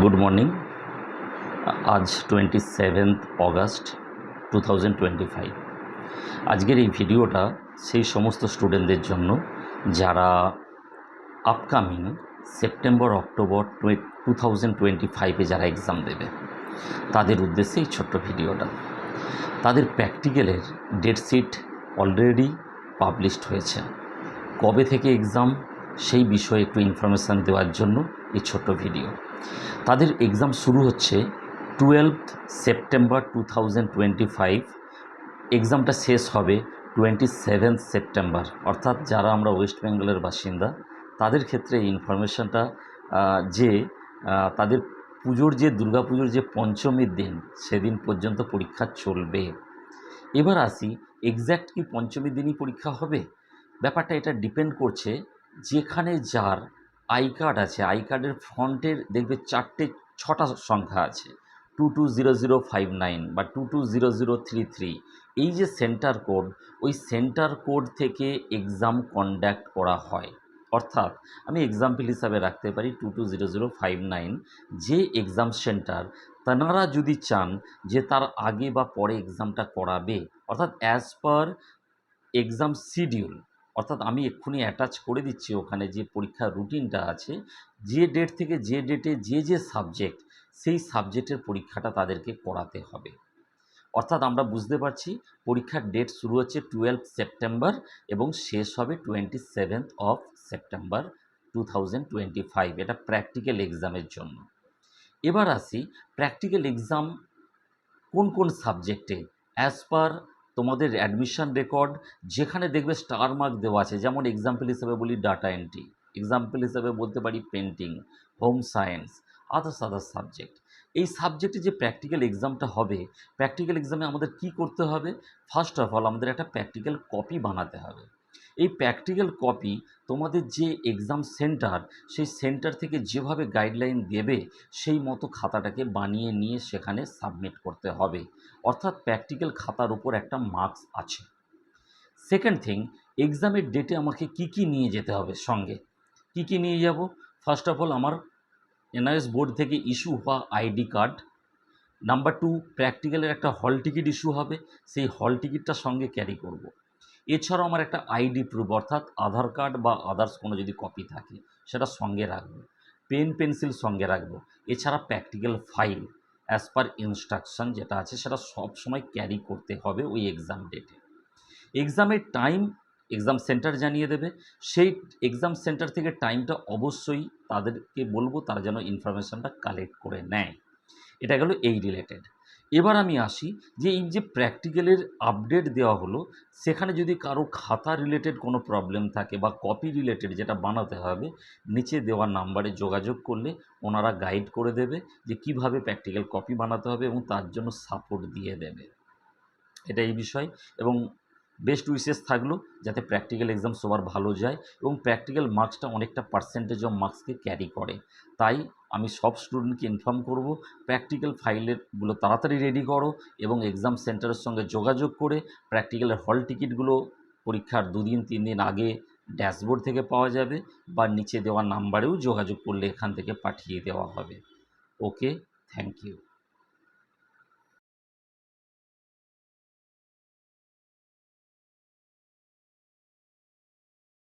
Good morning. আজ 27 August 2025। আজকের এই ভিডিওটা সেই সমস্ত স্টুডেন্টদের জন্য যারা আপকামিং সেপ্টেম্বর অক্টোবর 2025-এ যারা এক্সাম দেবে তাদের উদ্দেশ্যে এই ছোট্ট ভিডিওটা। তাদের প্র্যাকটিক্যালের ডেটশিট অলরেডি পাবলিশড হয়েছে। কবে থেকে এক্সাম সেই বিষয়ে একটু ইনফরমেশান দেওয়ার জন্য এই ছোট্ট ভিডিও। তাদের এক্সাম শুরু হচ্ছে 12 সেপ্টেম্বর 2025। এক্সামটা শেষ হবে 27 সেপ্টেম্বর। অর্থাৎ যারা আমরা ওয়েস্ট বেঙ্গলের বাসিন্দা তাদের ক্ষেত্রে এই ইনফরমেশানটা যে তাদের পুজোর যে দুর্গাপুজোর যে পঞ্চমীর দিন সেদিন পর্যন্ত পরীক্ষা চলবে। এবার আসি, এক্স্যাক্ট কি পঞ্চমীর দিনই পরীক্ষা হবে? ব্যাপারটা এটা ডিপেন্ড করছে যেখানে যার আই কার্ড আছে, আই কার্ডের ফ্রন্টের দেখবে 6টা সংখ্যা আছে, 220059 বা 220033। এই যে সেন্টার কোড, ওই সেন্টার কোড থেকে এক্সাম কন্ডাক্ট করা হয়। অর্থাৎ আমি এক্সাম্পল হিসাবে রাখতে পারি 220059 যে এক্সাম সেন্টার, তাঁরা যদি চান যে তার আগে বা পরে এক্সামটা করাবে, অর্থাৎ অ্যাজ পার এক্সাম শিডিউল, অর্থাৎ আমি এক্ষুনি অ্যাটাচ করে দিচ্ছি ওখানে যে পরীক্ষার রুটিনটা আছে, যে ডেট থেকে যে ডেটে যে সাবজেক্ট, সেই সাবজেক্টের পরীক্ষাটা তাদেরকে করাতে হবে। অর্থাৎ আমরা বুঝতে পারছি পরীক্ষার ডেট শুরু হচ্ছে 12 সেপ্টেম্বর এবং শেষ হবে 27 সেপ্টেম্বর 2025। এটা প্র্যাকটিক্যাল এক্সামের জন্য। এবার আসি, প্র্যাকটিক্যাল এক্সাম কোন কোন সাবজেক্টে অ্যাজ পার তোমাদের অ্যাডমিশন রেকর্ড, যেখানে দেখবে স্টার মার্ক দেওয়া আছে। যেমন এক্সাম্পল হিসেবে বলি ডাটা এন্ট্রি, এক্সাম্পল হিসেবে বলতে পারি painting, home science, others subject. এই সাবজেক্টে যে প্র্যাকটিক্যাল এক্সামটা হবে, প্র্যাকটিক্যাল এক্সামে আমাদের কি করতে হবে? ফার্স্ট অফ অল আমাদের একটা প্র্যাকটিক্যাল কপি বানাতে হবে। এই প্র্যাকটিক্যাল কপি তোমাদের যে এক্সাম সেন্টার, সেই সেন্টার থেকে যেভাবে গাইডলাইন দেবে সেই মতো খাতাটাকে বানিয়ে নিয়ে সেখানে সাবমিট করতে হবে। অর্থাৎ প্র্যাকটিক্যাল খাতার উপর একটা মার্কস আছে। সেকেন্ড থিং, এক্সামের ডেটে আমাকে কি নিয়ে যেতে হবে সঙ্গে? কি নিয়ে যাব? ফার্স্ট অফ অল আমার এনআইএস বোর্ড থেকে ইস্যু হওয়া আইডি কার্ড। নাম্বার 2, প্র্যাকটিক্যালের একটা হল টিকিট ইস্যু হবে, সেই হল টিকিটটা সঙ্গে ক্যারি করব। এছাড়াও আমার একটা আইডি প্রুফ, অর্থাৎ আধার কার্ড বা আদার্স কোনো যদি কপি থাকে সেটা সঙ্গে রাখবো। পেন পেন্সিল সঙ্গে রাখবো। এছাড়া practical file as per instruction যেটা আছে সেটা সব সময় ক্যারি করতে হবে ওই এক্সাম ডেটে। এক্সামের টাইম এক্সাম সেন্টার জানিয়ে দেবে। সেই এক্সাম সেন্টার থেকে টাইমটা অবশ্যই তাদেরকে বলবো তারা যেন ইনফরমেশানটা কালেক্ট করে নেয়। এটা গেল এই রিলেটেড। এবার আমি আসি যে এই যে প্র্যাকটিক্যালের আপডেট দেওয়া হলো, সেখানে যদি কারো খাতা রিলেটেড কোনো প্রবলেম থাকে বা কপি রিলেটেড যেটা বানাতে হবে, নিচে দেওয়া নাম্বারে যোগাযোগ করলে ওনারা গাইড করে দেবে যে কিভাবে প্র্যাকটিক্যাল কপি বানাতে হবে এবং তার জন্য সাপোর্ট দিয়ে দেবে। এটা এই বিষয়। এবং বেস্ট উইশেস থাকলো যাতে প্র্যাকটিক্যাল এক্সাম সবার ভালো যায় এবং প্র্যাকটিক্যাল মার্কসটা অনেকটা পার্সেন্টেজ অফ মার্কসকে ক্যারি করে। তাই আমি সব স্টুডেন্টকে ইনফর্ম করব, প্র্যাকটিক্যাল ফাইলেরগুলো তাড়াতাড়ি রেডি করো এবং এক্সাম সেন্টারের সঙ্গে যোগাযোগ করে প্র্যাকটিক্যালের হল টিকিটগুলো পরীক্ষার 2 দিন 3 দিন আগে ড্যাশবোর্ড থেকে পাওয়া যাবে বা নিচে দেওয়া নাম্বারেও যোগাযোগ করলে এখান থেকে পাঠিয়ে দেওয়া হবে। ওকে, থ্যাংক ইউ।